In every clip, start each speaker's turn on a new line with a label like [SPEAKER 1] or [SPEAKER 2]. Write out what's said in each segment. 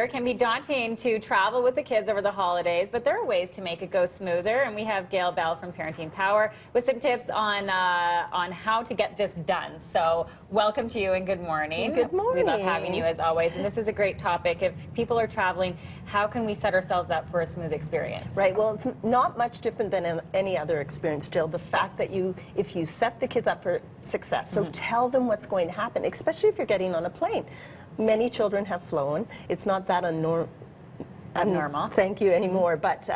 [SPEAKER 1] It can be daunting to travel with the kids over the holidays, but there are ways to make it go smoother. And we have Gail Bell from Parenting Power with some tips on how to get this done. So welcome to you and good morning.
[SPEAKER 2] Good morning.
[SPEAKER 1] We love having you as always. And this is a great topic. If people are traveling, how can we set ourselves up for a smooth experience?
[SPEAKER 2] Right. Well, it's not much different than any other experience, Jill. The fact that if you set the kids up for success, so tell them what's going to happen, especially if you're getting on a plane. Many children have flown. It's not that
[SPEAKER 1] abnormal.
[SPEAKER 2] Thank you anymore. But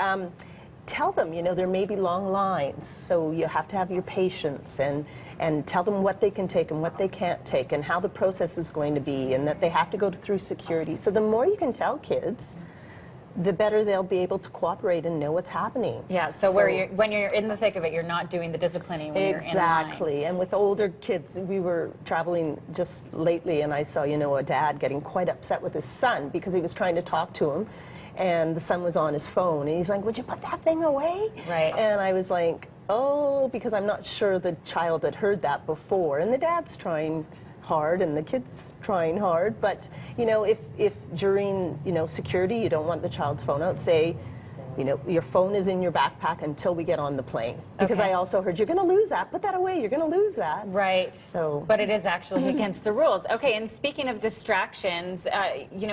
[SPEAKER 2] tell them, there may be long lines, so you have to have your patience and tell them what they can take and what they can't take and how the process is going to be and that they have to go through security. So the more you can tell kids, the better they'll be able to cooperate and know what's happening.
[SPEAKER 1] Yeah, so when you're in the thick of it, you're not doing the disciplining when
[SPEAKER 2] exactly.
[SPEAKER 1] You're in line.
[SPEAKER 2] And with older kids, we were traveling just lately and I saw, a dad getting quite upset with his son because he was trying to talk to him and the son was on his phone and he's like, would you put that thing away?
[SPEAKER 1] Right.
[SPEAKER 2] And I was like, oh, because I'm not sure the child had heard that before. And the dad's trying hard and the kids trying hard, but if during security you don't want the child's phone out, say your phone is in your backpack until we get on the plane, because I also heard you're going to lose that, put that away, you're going to lose that.
[SPEAKER 1] Right.
[SPEAKER 2] So
[SPEAKER 1] but it is actually against the rules. Okay, and speaking of distractions,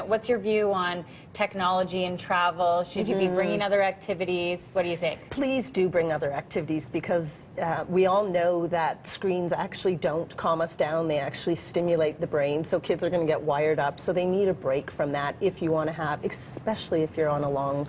[SPEAKER 1] what's your view on technology and travel? Should you be bringing other activities? What do you think?
[SPEAKER 2] Please do bring other activities, because we all know that screens actually don't calm us down. They actually stimulate the brain, so kids are going to get wired up. So they need a break from that if you want to have, especially if you're on a long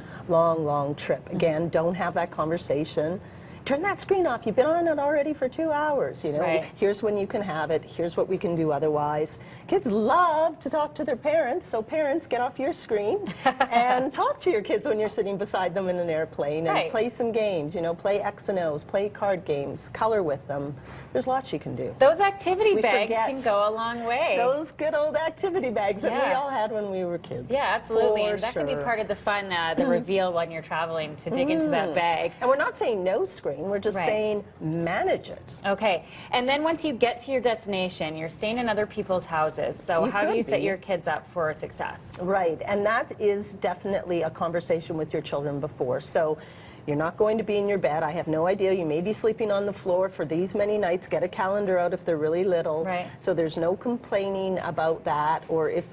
[SPEAKER 2] trip. Again, don't have that conversation. Turn that screen off. You've been on it already for 2 hours.
[SPEAKER 1] Right.
[SPEAKER 2] Here's when you can have it. Here's what we can do otherwise. Kids love to talk to their parents, so parents, get off your screen and talk to your kids when you're sitting beside them in an airplane and play some games. Play X and O's, play card games, color with them. There's lots you can do.
[SPEAKER 1] Those activity bags can go a long way.
[SPEAKER 2] Those good old activity bags that we all had when we were kids.
[SPEAKER 1] Yeah, absolutely. And that can be part of the fun, the reveal when you're traveling, to dig into that bag.
[SPEAKER 2] And we're not saying no screen. We're just saying manage it.
[SPEAKER 1] Okay. And then once you get to your destination, you're staying in other people's houses. So how do you set your kids up for success?
[SPEAKER 2] Right. And that is definitely a conversation with your children before. So you're not going to be in your bed. I have no idea. You may be sleeping on the floor for these many nights. Get a calendar out if they're really little.
[SPEAKER 1] Right.
[SPEAKER 2] So there's no complaining about that. Or if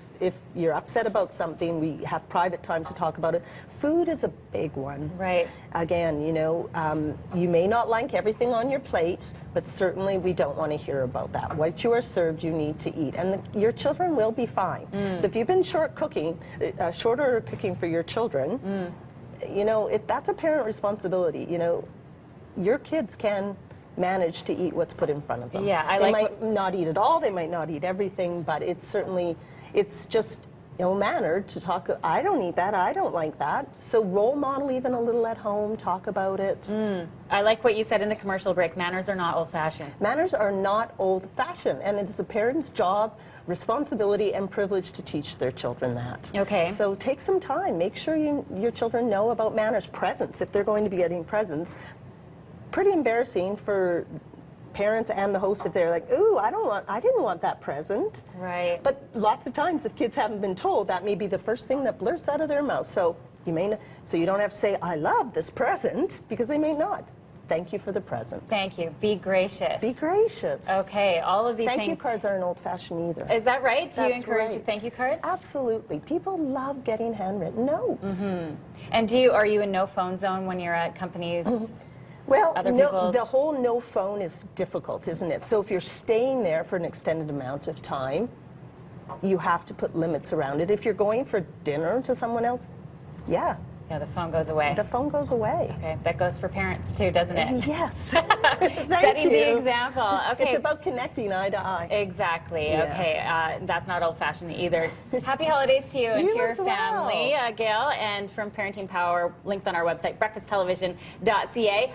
[SPEAKER 2] you're upset about something, we have private time to talk about it. Food is a big one.
[SPEAKER 1] Right.
[SPEAKER 2] Again, you may not like everything on your plate, but certainly we don't want to hear about that. What you are served, you need to eat. And your children will be fine. So if you've been short order cooking for your children, that's a parent responsibility. Your kids can manage to eat what's put in front of them.
[SPEAKER 1] Yeah,
[SPEAKER 2] they might not eat it all, they might not eat everything, but it's just ill-mannered to talk. I don't eat that, I don't like that. So role model even a little at home, talk about it.
[SPEAKER 1] I like what you said in the commercial break. Manners are not old-fashioned.
[SPEAKER 2] Manners are not old-fashioned, and it is a parent's job, responsibility, and privilege to teach their children that.
[SPEAKER 1] Okay.
[SPEAKER 2] So take some time. Make sure your children know about manners. Presents, if they're going to be getting presents. Pretty embarrassing for parents and the host if they're like, ooh, I didn't want that present.
[SPEAKER 1] Right.
[SPEAKER 2] But lots of times, if kids haven't been told, that may be the first thing that blurts out of their mouth. So you don't have to say, I love this present, because they may not. Thank you for the present.
[SPEAKER 1] Thank you. Be gracious.
[SPEAKER 2] Be gracious.
[SPEAKER 1] Okay, all of these things.
[SPEAKER 2] Thank you cards aren't old-fashioned either.
[SPEAKER 1] Is that right? Do you
[SPEAKER 2] That's
[SPEAKER 1] encourage
[SPEAKER 2] right.
[SPEAKER 1] thank you cards?
[SPEAKER 2] Absolutely. People love getting handwritten notes.
[SPEAKER 1] And are you in no phone zone when you're at companies?
[SPEAKER 2] Well, the whole no phone is difficult, isn't it? So if you're staying there for an extended amount of time, you have to put limits around it. If you're going for dinner to someone else,
[SPEAKER 1] Yeah, the phone goes away.
[SPEAKER 2] The phone goes away.
[SPEAKER 1] Okay, that goes for parents too, doesn't it?
[SPEAKER 2] Yes.
[SPEAKER 1] Setting the example. Okay.
[SPEAKER 2] It's about connecting eye to eye.
[SPEAKER 1] Exactly.
[SPEAKER 2] Yeah.
[SPEAKER 1] Okay, that's not old-fashioned either. Happy holidays to you and to your family, Gail. And from Parenting Power, links on our website, breakfasttelevision.ca.